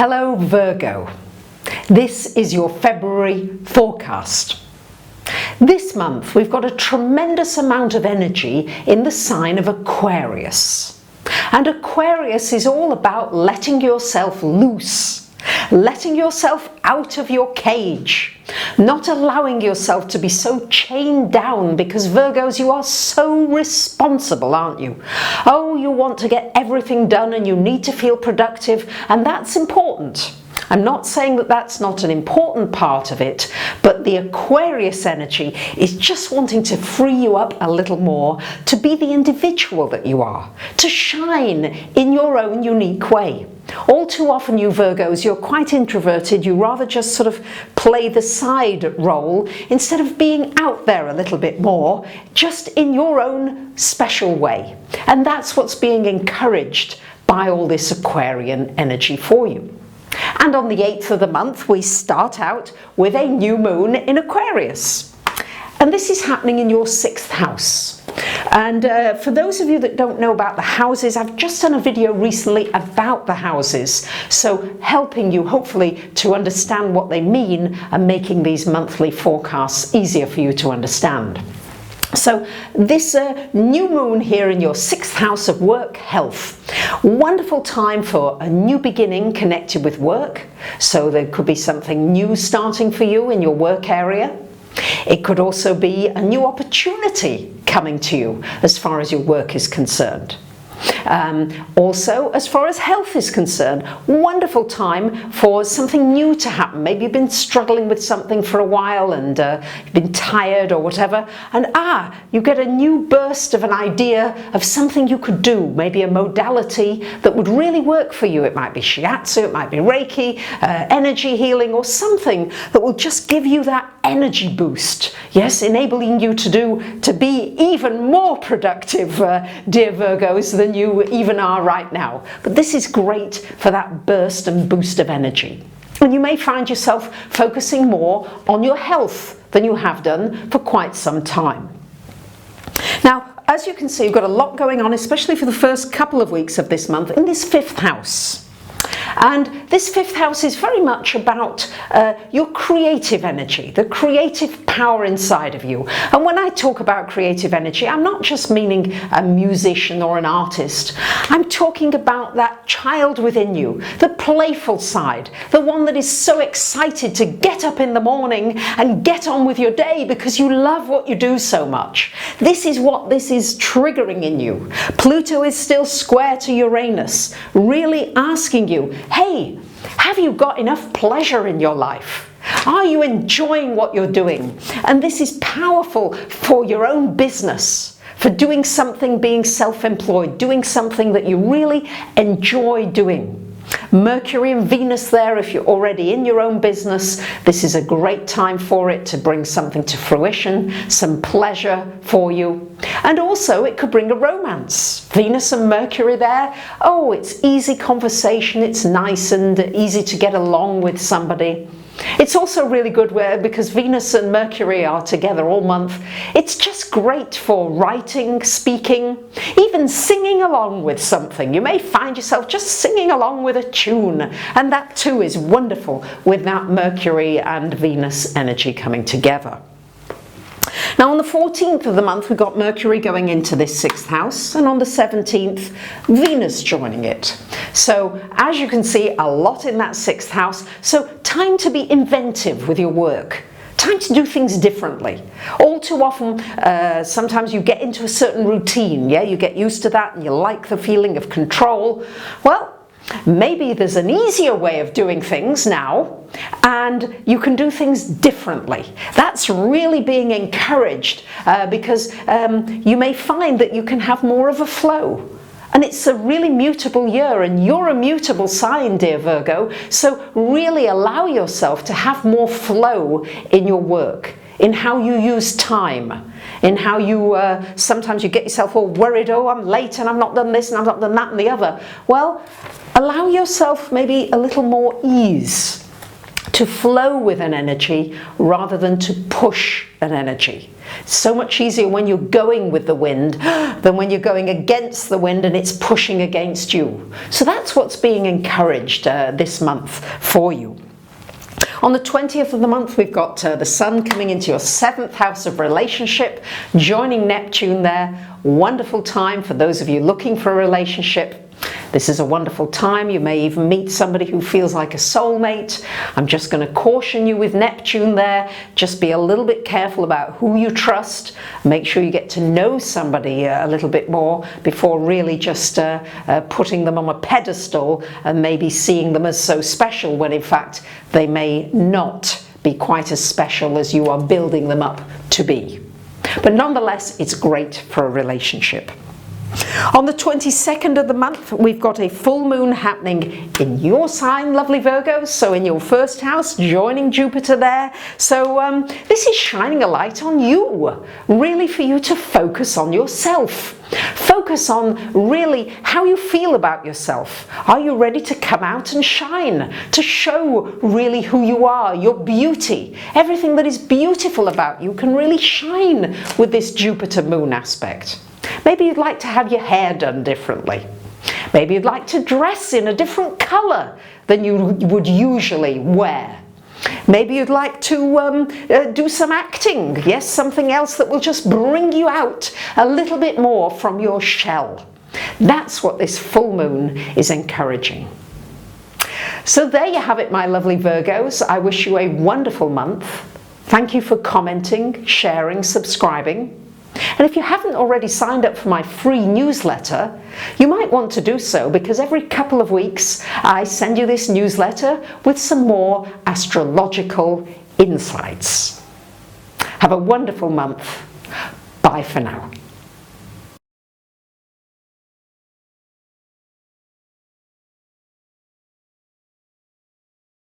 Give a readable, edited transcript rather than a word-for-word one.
Hello Virgo, this is your February forecast. This month we've got a tremendous amount of energy in the sign of Aquarius. And Aquarius is all about letting yourself loose, letting yourself out of your cage, not allowing yourself to be so chained down, because Virgos, you are so responsible, aren't you? Oh, you want to get everything done and you need to feel productive, and that's important. I'm not saying that that's not an important part of it, but the Aquarius energy is just wanting to free you up a little more to be the individual that you are, to shine in your own unique way. All too often, you Virgos, you're quite introverted. You rather just sort of play the side role instead of being out there a little bit more, just in your own special way. And that's what's being encouraged by all this Aquarian energy for you. And on the 8th of the month, we start out with a new moon in Aquarius. And this is happening in your 6th house. And for those of you that don't know about the houses, I've just done a video recently about the houses, so helping you hopefully to understand what they mean and making these monthly forecasts easier for you to understand. So this new moon here in your 6th house of work health, wonderful time for a new beginning connected with work. So there could be something new starting for you in your work area. It could also be a new opportunity coming to you as far as your work is concerned. Also, as far as health is concerned, wonderful time for something new to happen. Maybe you've been struggling with something for a while and you've been tired or whatever, and you get a new burst of an idea of something you could do, maybe a modality that would really work for you. It might be shiatsu, it might be Reiki, energy healing, or something that will just give you that energy boost, yes, enabling you to be even more productive, dear Virgos, than you even are right now. But this is great for that burst and boost of energy. And you may find yourself focusing more on your health than you have done for quite some time. Now, as you can see, you've got a lot going on, especially for the first couple of weeks of this month, in this 5th house. And this 5th house is very much about your creative energy, the creative power inside of you. And when I talk about creative energy, I'm not just meaning a musician or an artist. I'm talking about that child within you, the playful side, the one that is so excited to get up in the morning and get on with your day because you love what you do so much. This is what this is triggering in you. Pluto is still square to Uranus, really asking you, hey, have you got enough pleasure in your life? Are you enjoying what you're doing? And this is powerful for your own business, for doing something, being self-employed, doing something that you really enjoy doing. Mercury and Venus there, if you're already in your own business, this is a great time for it to bring something to fruition, some pleasure for you. And also it could bring a romance. Venus and Mercury there, oh, it's easy conversation, it's nice and easy to get along with somebody. It's also really good because Venus and Mercury are together all month. It's just great for writing, speaking, even singing along with something. You may find yourself just singing along with a tune, and that too is wonderful with that Mercury and Venus energy coming together. Now on the 14th of the month, we've got Mercury going into this 6th house, and on the 17th, Venus joining it. So as you can see, a lot in that 6th house. So time to be inventive with your work. Time to do things differently. All too often, sometimes you get into a certain routine, yeah? You get used to that and you like the feeling of control. Well, maybe there's an easier way of doing things now, and you can do things differently. That's really being encouraged because you may find that you can have more of a flow. And it's a really mutable year, and you're a mutable sign, dear Virgo, so really allow yourself to have more flow in your work, in how you use time, in how you, sometimes you get yourself all worried, oh, I'm late and I've not done this and I've not done that and the other. Well, allow yourself maybe a little more ease to flow with an energy rather than to push an energy. So much easier when you're going with the wind than when you're going against the wind and it's pushing against you. So that's what's being encouraged this month for you. On the 20th of the month, we've got the Sun coming into your 7th house of relationship, joining Neptune there. Wonderful time for those of you looking for a relationship. This is a wonderful time. You may even meet somebody who feels like a soulmate. I'm just going to caution you with Neptune there. Just be a little bit careful about who you trust. Make sure you get to know somebody a little bit more before really just putting them on a pedestal and maybe seeing them as so special when in fact they may not be quite as special as you are building them up to be. But nonetheless, it's great for a relationship. On the 22nd of the month, we've got a full moon happening in your sign, lovely Virgos, so in your 1st house, joining Jupiter there. So this is shining a light on you, really for you to focus on yourself. Focus on really how you feel about yourself. Are you ready to come out and shine, to show really who you are, your beauty? Everything that is beautiful about you can really shine with this Jupiter moon aspect. Maybe you'd like to have your hair done differently. Maybe you'd like to dress in a different colour than you would usually wear. Maybe you'd like to do some acting. Yes, something else that will just bring you out a little bit more from your shell. That's what this full moon is encouraging. So there you have it, my lovely Virgos. I wish you a wonderful month. Thank you for commenting, sharing, subscribing. And if you haven't already signed up for my free newsletter, you might want to do so, because every couple of weeks I send you this newsletter with some more astrological insights. Have a wonderful month. Bye for now.